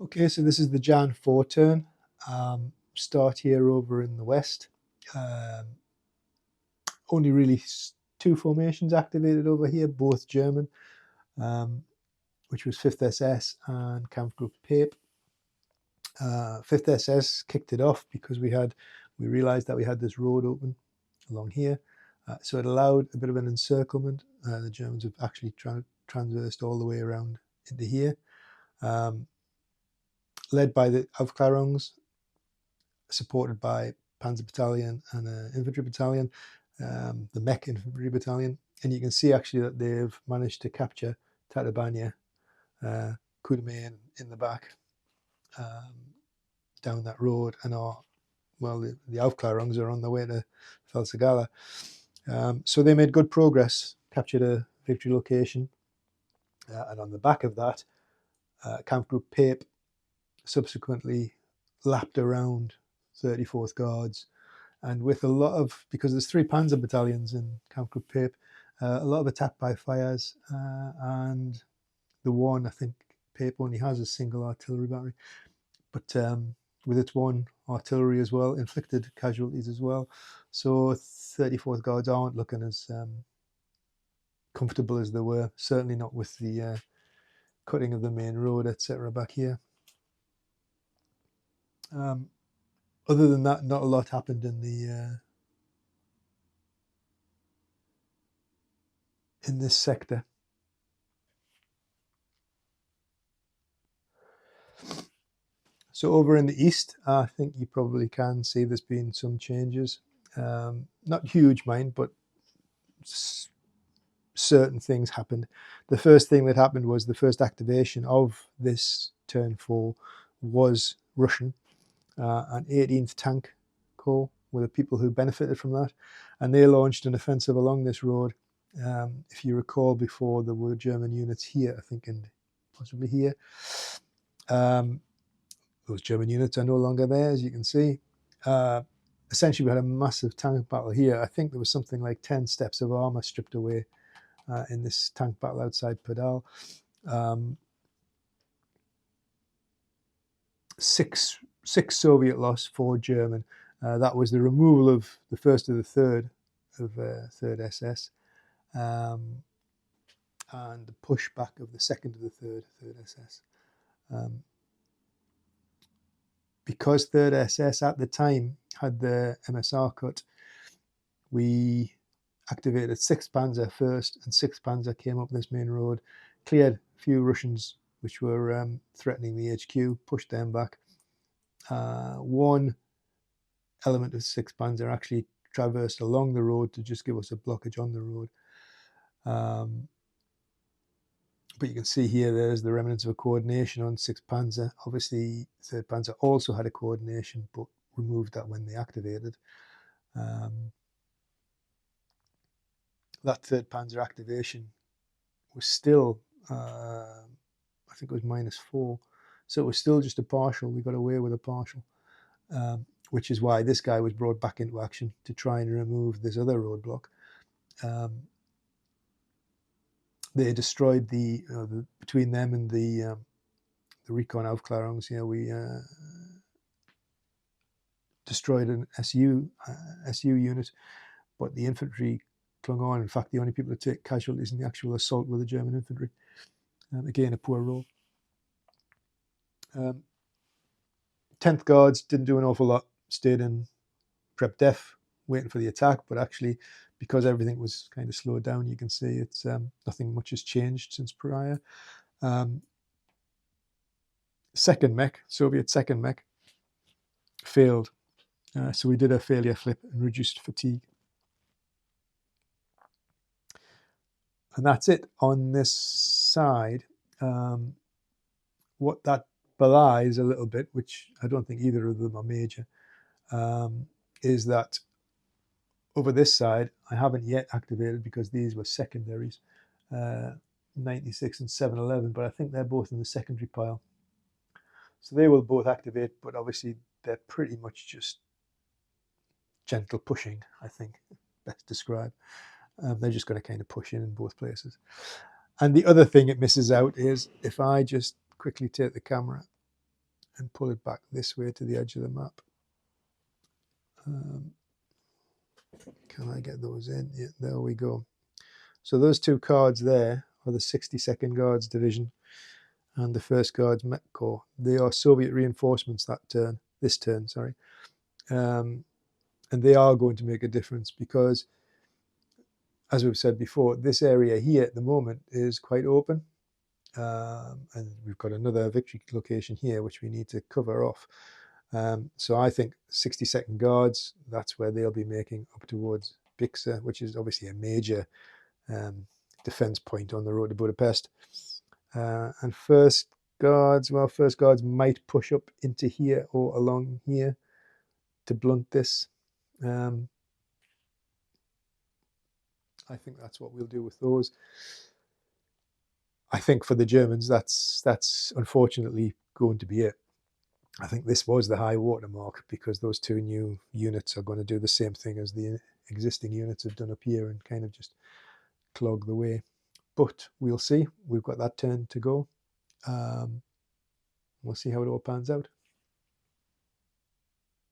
Okay, so this is the Jan 4 turn. Start here over in the west. Only really two formations activated over here, both German, which was 5th SS and Camp Group Pape. 5th SS kicked it off because we realised that we had this road open along here. So it allowed a bit of an encirclement. The Germans have actually transversed all the way around into here. Led by the Aufklärungs, supported by Panzer Battalion and an infantry battalion, the Mech infantry battalion. And you can see actually that they've managed to capture Tatabanya, Kudame in the back, down that road, and the Aufklärungs are on the way to Felsegala. So they made good progress, captured a victory location, and on the back of that, Camp Group Pape subsequently lapped around 34th Guards, and with a lot of, because there's 3 Panzer battalions in Camp Group Pape, a lot of attack by fires, and the one, I think Pape only has a single artillery battery, but with its one artillery as well, inflicted casualties as well. So 34th Guards aren't looking as comfortable as they were, certainly not with the cutting of the main road, etc. back here. Other than that, not a lot happened in the in this sector. So over in the east, I think you probably can see there's been some changes. Not huge, mind, but certain things happened. The first thing that happened was the first activation of this turn 4 was Russian. An 18th Tank Corps were the people who benefited from that, and they launched an offensive along this road. If you recall, before there were German units here, I think, and possibly here. Those German units are no longer there, as you can see. Essentially, we had a massive tank battle here. I think there was something like 10 steps of armour stripped away in this tank battle outside Padal. 6 Soviet loss, 4 German. That was the removal of the 1st of the 3rd of 3rd SS, and the pushback of the 2nd of the 3rd SS. Because 3rd SS at the time had the MSR cut, we activated 6th Panzer first, and 6th Panzer came up this main road, cleared a few Russians which were threatening the HQ, pushed them back. One element of 6th Panzer actually traversed along the road to just give us a blockage on the road. But you can see here there's the remnants of a coordination on 6th Panzer. Obviously, 3rd Panzer also had a coordination, but removed that when they activated. That 3rd Panzer activation was still, I think it was -4. So it was still just a partial. We got away with a partial, which is why this guy was brought back into action to try and remove this other roadblock. They destroyed between them and the recon Aufklärungs. We destroyed an SU unit, but the infantry clung on. In fact, the only people to take casualties in the actual assault were the German infantry. Again, a poor roll. 10th Guards didn't do an awful lot, stayed in prep def, waiting for the attack, but actually, because everything was kind of slowed down, you can see it's nothing much has changed since prior. Second mech, Soviet second mech, failed. So we did a failure flip and reduced fatigue. And that's it on this side. What that belies a little bit, which I don't think either of them are major, is that over this side, I haven't yet activated because these were secondaries, 96 and 711, but I think they're both in the secondary pile. So they will both activate, but obviously they're pretty much just gentle pushing, I think, best described. They're just going to kind of push in both places. And the other thing it misses out is, if I just quickly take the camera and pull it back this way to the edge of the map. Can I get those in? Yeah, there we go. So those two cards there are the 62nd Guards Division and the 1st Guards Met Corps. They are Soviet reinforcements this turn, sorry. And they are going to make a difference because, as we've said before, this area here at the moment is quite open. And we've got another victory location here which we need to cover off. So I think 62nd Guards, that's where they'll be making up towards Bcs, which is obviously a major defense point on the road to Budapest. And 1st Guards, well, 1st Guards might push up into here or along here to blunt this. I think that's what we'll do with those. I think for the Germans, that's unfortunately going to be it. I think this was the high water mark because those two new units are going to do the same thing as the existing units have done up here and kind of just clog the way. But we'll see. We've got that turn to go. We'll see how it all pans out.